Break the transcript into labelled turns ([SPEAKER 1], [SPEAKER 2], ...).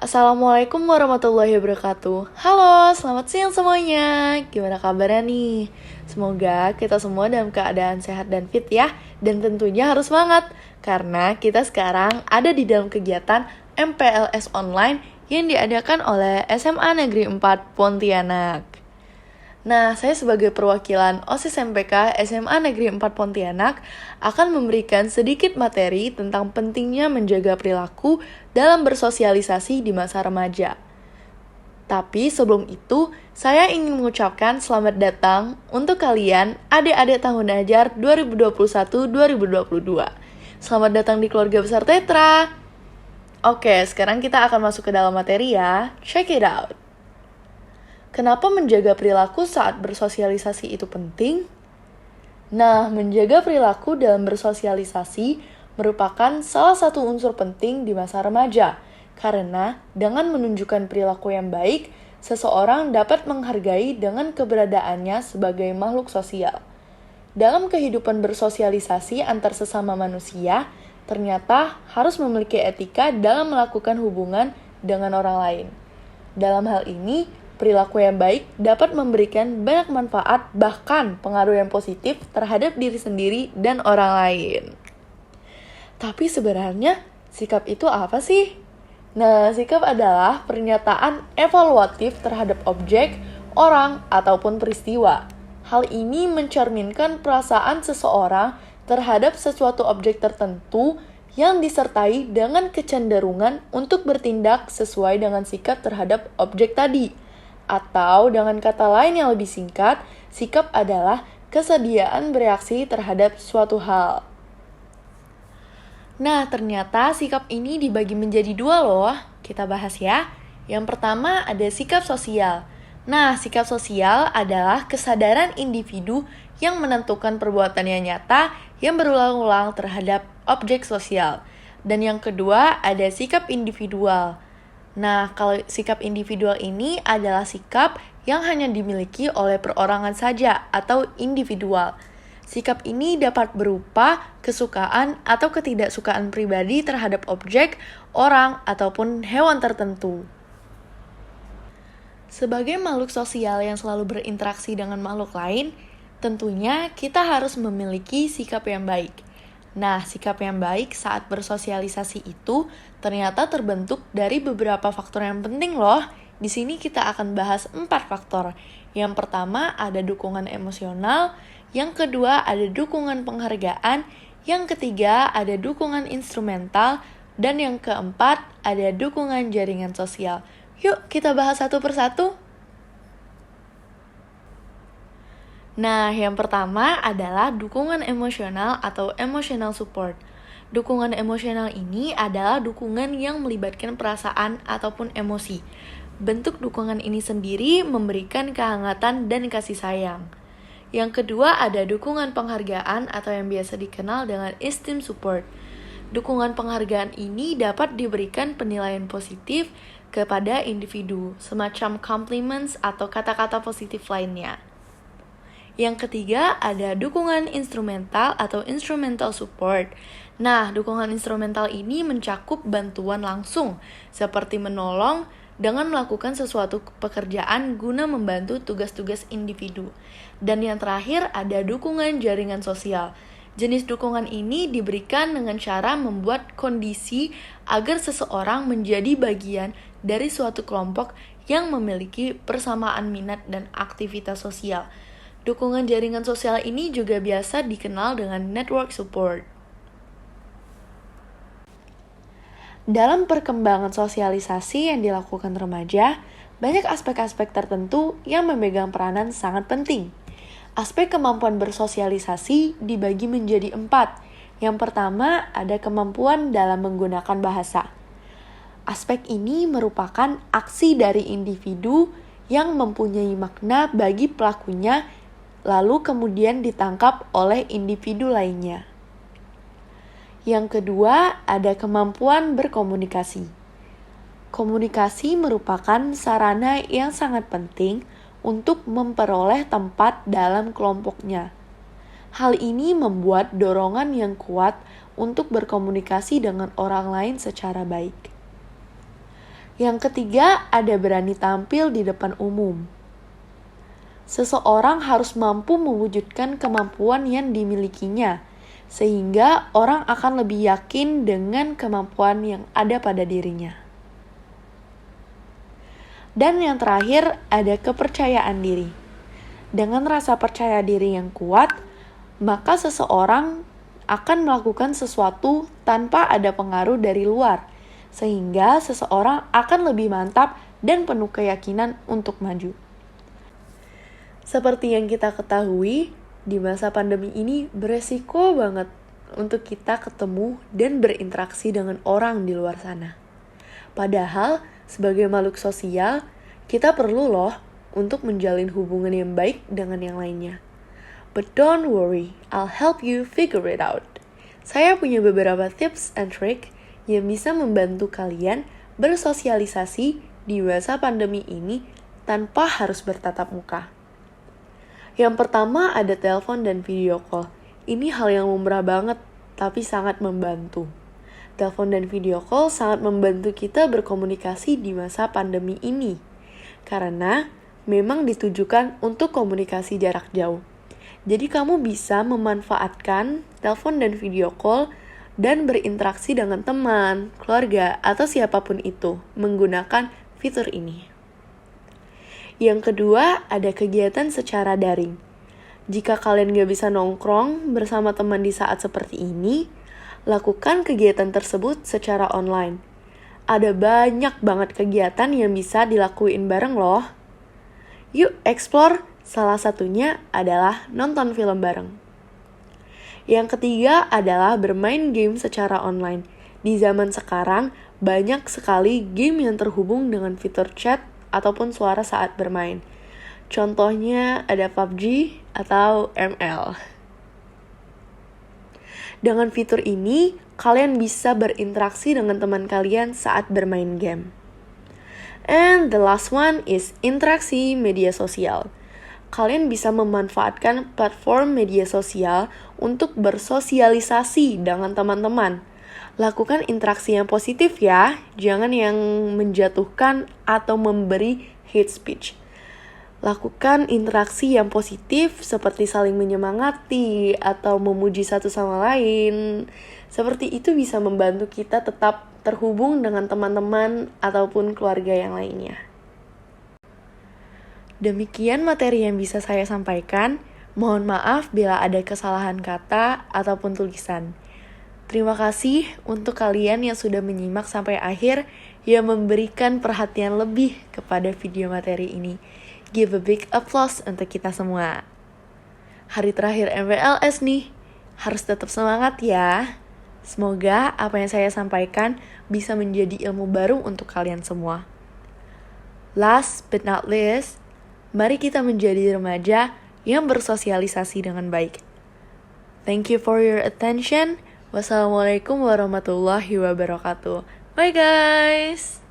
[SPEAKER 1] Assalamualaikum warahmatullahi wabarakatuh. Halo, selamat siang semuanya. Gimana kabarnya nih? Semoga kita semua dalam keadaan sehat dan fit ya. Dan tentunya harus semangat, karena kita sekarang ada di dalam kegiatan MPLS online yang diadakan oleh SMA Negeri 4 Pontianak. Nah, saya sebagai perwakilan OSIS MPK SMA Negeri 4 Pontianak akan memberikan sedikit materi tentang pentingnya menjaga perilaku dalam bersosialisasi di masa remaja. Tapi sebelum itu, saya ingin mengucapkan selamat datang untuk kalian adik-adik tahun ajar 2021-2022. Selamat datang di keluarga besar Tetra. Oke, sekarang kita akan masuk ke dalam materi ya. Check it out. Kenapa menjaga perilaku saat bersosialisasi itu penting? Nah, menjaga perilaku dalam bersosialisasi merupakan salah satu unsur penting di masa remaja, karena dengan menunjukkan perilaku yang baik, seseorang dapat menghargai dengan keberadaannya sebagai makhluk sosial. Dalam kehidupan bersosialisasi antar sesama manusia, ternyata harus memiliki etika dalam melakukan hubungan dengan orang lain. Dalam hal ini, perilaku yang baik dapat memberikan banyak manfaat, bahkan pengaruh yang positif terhadap diri sendiri dan orang lain. Tapi sebenarnya, sikap itu apa sih? Nah, sikap adalah pernyataan evaluatif terhadap objek, orang, ataupun peristiwa. Hal ini mencerminkan perasaan seseorang terhadap sesuatu objek tertentu yang disertai dengan kecenderungan untuk bertindak sesuai dengan sikap terhadap objek tadi. Atau dengan kata lain yang lebih singkat, sikap adalah kesediaan bereaksi terhadap suatu hal. Nah, ternyata sikap ini dibagi menjadi dua loh. Kita bahas ya. Yang pertama ada sikap sosial. Nah, sikap sosial adalah kesadaran individu yang menentukan perbuatannya nyata yang berulang-ulang terhadap objek sosial. Dan yang kedua ada sikap individual. Nah, kalau sikap individual ini adalah sikap yang hanya dimiliki oleh perorangan saja atau individual. Sikap ini dapat berupa kesukaan atau ketidaksukaan pribadi terhadap objek, orang, ataupun hewan tertentu. Sebagai makhluk sosial yang selalu berinteraksi dengan makhluk lain, tentunya kita harus memiliki sikap yang baik. Nah, sikap yang baik saat bersosialisasi itu ternyata terbentuk dari beberapa faktor yang penting loh. Di sini kita akan bahas 4 faktor. Yang pertama ada dukungan emosional, yang kedua ada dukungan penghargaan, yang ketiga ada dukungan instrumental, dan yang keempat ada dukungan jaringan sosial. Yuk kita bahas satu persatu. Nah, yang pertama adalah dukungan emosional atau emotional support. Dukungan emosional ini adalah dukungan yang melibatkan perasaan ataupun emosi. Bentuk dukungan ini sendiri memberikan kehangatan dan kasih sayang. Yang kedua ada dukungan penghargaan atau yang biasa dikenal dengan esteem support. Dukungan penghargaan ini dapat diberikan penilaian positif kepada individu, semacam compliments atau kata-kata positif lainnya. Yang ketiga ada dukungan instrumental atau instrumental support. Nah, dukungan instrumental ini mencakup bantuan langsung, seperti menolong dengan melakukan sesuatu pekerjaan guna membantu tugas-tugas individu. Dan yang terakhir ada dukungan jaringan sosial. Jenis dukungan ini diberikan dengan cara membuat kondisi agar seseorang menjadi bagian dari suatu kelompok yang memiliki persamaan minat dan aktivitas sosial. Dukungan jaringan sosial ini juga biasa dikenal dengan network support. Dalam perkembangan sosialisasi yang dilakukan remaja, banyak aspek-aspek tertentu yang memegang peranan sangat penting. Aspek kemampuan bersosialisasi dibagi menjadi 4. Yang pertama ada kemampuan dalam menggunakan bahasa. Aspek ini merupakan aksi dari individu yang mempunyai makna bagi pelakunya lalu kemudian ditangkap oleh individu lainnya. Yang kedua, ada kemampuan berkomunikasi. Komunikasi merupakan sarana yang sangat penting untuk memperoleh tempat dalam kelompoknya. Hal ini membuat dorongan yang kuat untuk berkomunikasi dengan orang lain secara baik. Yang ketiga, ada berani tampil di depan umum. Seseorang harus mampu mewujudkan kemampuan yang dimilikinya, sehingga orang akan lebih yakin dengan kemampuan yang ada pada dirinya. Dan yang terakhir, ada kepercayaan diri. Dengan rasa percaya diri yang kuat, maka seseorang akan melakukan sesuatu tanpa ada pengaruh dari luar, sehingga seseorang akan lebih mantap dan penuh keyakinan untuk maju. Seperti yang kita ketahui, di masa pandemi ini beresiko banget untuk kita ketemu dan berinteraksi dengan orang di luar sana. Padahal, sebagai makhluk sosial, kita perlu loh untuk menjalin hubungan yang baik dengan yang lainnya. But don't worry, I'll help you figure it out. Saya punya beberapa tips and trick yang bisa membantu kalian bersosialisasi di masa pandemi ini tanpa harus bertatap muka. Yang pertama ada telepon dan video call. Ini hal yang lumrah banget, tapi sangat membantu. Telepon dan video call sangat membantu kita berkomunikasi di masa pandemi ini. Karena memang ditujukan untuk komunikasi jarak jauh. Jadi kamu bisa memanfaatkan telepon dan video call dan berinteraksi dengan teman, keluarga, atau siapapun itu menggunakan fitur ini. Yang kedua, ada kegiatan secara daring. Jika kalian gak bisa nongkrong bersama teman di saat seperti ini, lakukan kegiatan tersebut secara online. Ada banyak banget kegiatan yang bisa dilakuin bareng loh. Yuk explore, salah satunya adalah nonton film bareng. Yang ketiga adalah bermain game secara online. Di zaman sekarang, banyak sekali game yang terhubung dengan fitur chat ataupun suara saat bermain. Contohnya ada PUBG atau ML. Dengan fitur ini, kalian bisa berinteraksi dengan teman kalian saat bermain game. And the last one is interaksi media sosial. Kalian bisa memanfaatkan platform media sosial untuk bersosialisasi dengan teman-teman. Lakukan interaksi yang positif ya, jangan yang menjatuhkan atau memberi hate speech. Lakukan interaksi yang positif seperti saling menyemangati atau memuji satu sama lain. Seperti itu bisa membantu kita tetap terhubung dengan teman-teman ataupun keluarga yang lainnya. Demikian materi yang bisa saya sampaikan. Mohon maaf bila ada kesalahan kata ataupun tulisan. Terima kasih untuk kalian yang sudah menyimak sampai akhir, yang memberikan perhatian lebih kepada video materi ini. Give a big applause untuk kita semua. Hari terakhir MWLS nih, harus tetap semangat ya. Semoga apa yang saya sampaikan bisa menjadi ilmu baru untuk kalian semua. Last but not least, mari kita menjadi remaja yang bersosialisasi dengan baik. Thank you for your attention. Wassalamualaikum warahmatullahi wabarakatuh. Bye guys!